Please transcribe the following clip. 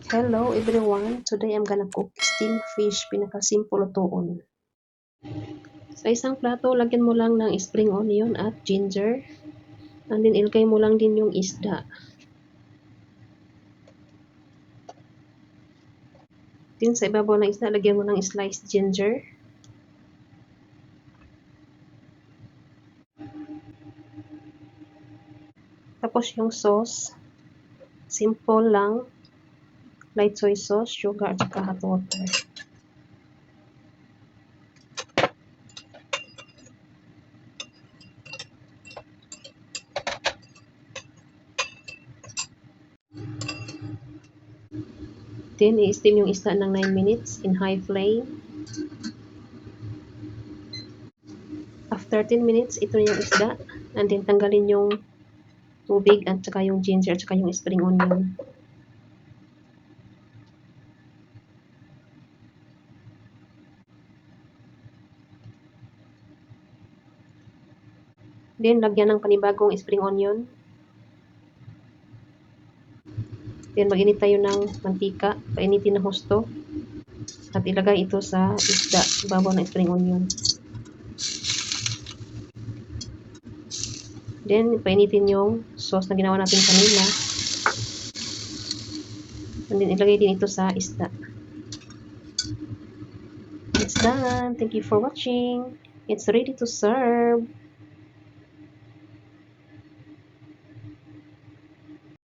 Hello everyone, today I'm gonna cook steamed fish, pinaka-simple lutuon. Sa isang plato, lagyan mo lang ng spring onion at ginger. And then ilagay mo lang din yung isda. Then sa ibabaw ng isda, lagyan mo ng sliced ginger. Tapos yung sauce, simple lang, light soy sauce, sugar at saka hot water. Then, i-steam yung isda ng 9 minutes in high flame. After 10 minutes, ito yung isda. And then, tanggalin yung tubig at saka yung ginger at saka yung spring onion. Then, lagyan ng panibagong spring onion. Then, mag-init tayo ng mantika. Painitin ng husto. At ilagay ito sa isda, ibabaw ng spring onion. Then, painitin yung sauce na ginawa natin kanina. And then, ilagay din ito sa isda. It's done. Thank you for watching. It's ready to serve.